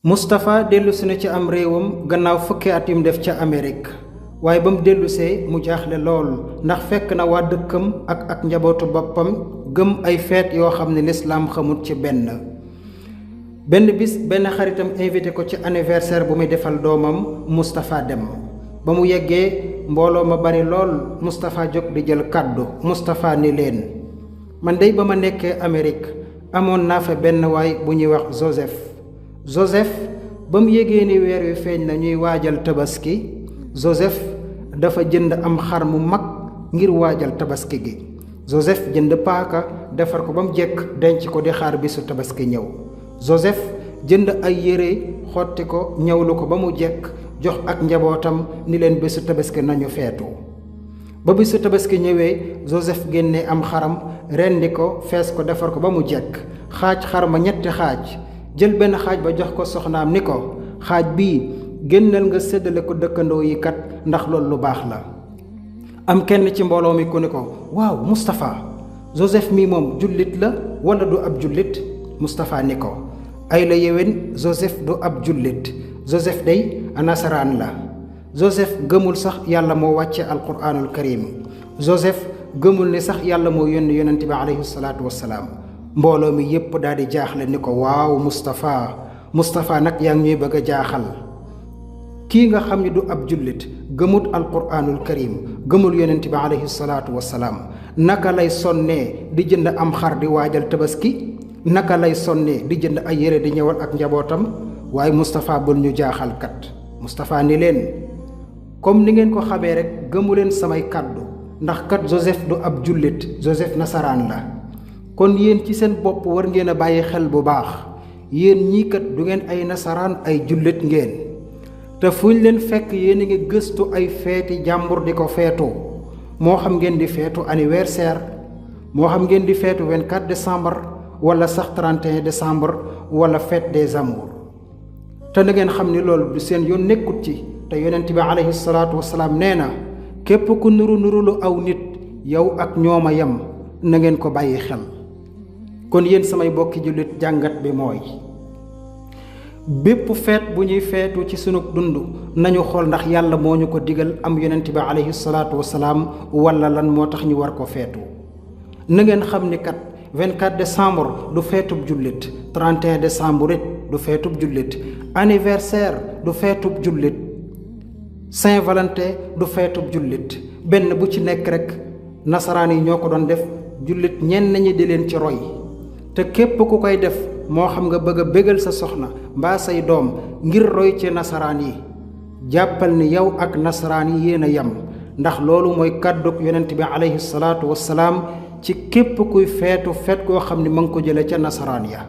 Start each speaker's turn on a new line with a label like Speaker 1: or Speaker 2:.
Speaker 1: Moustapha dellusi na ci am réewam gannaaw fukki at yum def ca Amérique waaye ba mu dellusee mu jaaxle lool ndax fekk na waa dëkkam ak njabootu boppam gëm ay feet yoo xam ne lislaam xamut ci benn bis benn xaritam invité ko ci anniversaire bu muy defal doomam Moustapha dem ba mu yeggee mbooloo ma bari lool Moustapha jóg di jël kàddu Moustapha ni leen man dey ba ma nekkee Amérique amoon naa fa benn waay bu ñuy wax Joseph ba mu yégee ni weer wi feeñ na ñuy waajal tabaski Joseph dafa jënd am xar mu mag ngir waajal tabaski gi Joseph jënd paaka defar ko ba mu jekk denc ko di xaar bisu tabaski ñëw Joseph jënd ay yére xotti ko ñëwlu ko ba mu jekk jox ak njabootam ni leen bisu tabaski nañu feetu ba bisu tabaski ñëwee Joseph génne am xaram rendi ko fees ko defar ko ba mu jekk xaaj xar ma ñetti xaaj jël benn xaaj ba jox ko soxnaam ni ko xaaj bii génnal nga séddale ko dëkkandoo yi kat ndax loolu lu baax la am kenn ci mbooloo mi ku ni ko waaw Moustapha Joseph mii moom jullit la wala du ab jullit Moustapha ni ko ay la yéwén Joseph du ab jullit Joseph day nasaraan la Joseph gëmul sax yàlla moo wàcce alquraanul karim Joseph gëmul ni sax yàlla moo yónni yonent bi alayhi salaatu wassalaam mbooloo mi yépp daal di jaaxle ni ko waaw Moustapha nag yaa ngi ñuy bëgg a jaaxal kii nga xam ni du ab jullit gëmut alquraanul karim gëmul yonent bi alayhi salaatu wassalaam naka lay sonnee di jënd am xar di waajal tabaski naka lay sonnee di jënd ay yére di ñëwal ak njabootam waaye Moustapha bul ñu jaaxal kat Moustapha ni leen comme ni ngeen ko xamee rek gëmu leen samay kàddu ndax kat Joseph du ab jullit Joseph nasaraan la kon yéen ci seen bopp war ngeen a bàyyi xel bu baax yéen ñii kat du ngeen ay nasaraan ay jullit ngeen te fuñ leen fekk yéen a ngi gëstu ay feeti jàmbur di ko feetu moo xam ngeen di feetu anniversaire moo xam ngeen di feetu 24 décembre wala sax 31 décembre wala fête des amours te na ngeen xam ni loolu du seen yoon nekkut ci te yonent bi alayhi salaatu wasalaam nee na képp ku nuru lu aw nit yow ak ñooma yem na ngeen ko bàyyi xel kon yéen samay bokki jullit jàngat bi mooy bépp feet bu ñuy feetu ci sunu dund nañu xool ndax yàlla moo ñu ko digal am yonent bi alayhi salaatu wasalaam wala lan moo tax ñu war ko feetu na ngeen xam ni kat 24 décembre du feetub jullit 31 décembre it du feetub jullit anniversaire du feetub jullit Saint-Valentin du feetub jullit benn bu ci nekk rek nasaraan yi ñoo ko doon def jullit ñenn ñi di leen ci roy te képp ku koy def moo xam nga bëgg a bégal sa soxna mbaa say doom ngir roy ci nasaraan yi jàppal ni yow ak nasaraan yi yéen a yem ndax loolu mooy kàddug yonent bi alayhi salaatu wassalaam ci képp kuy feetu feet koo xam ni ma ngi ko jële ca nasaraan ya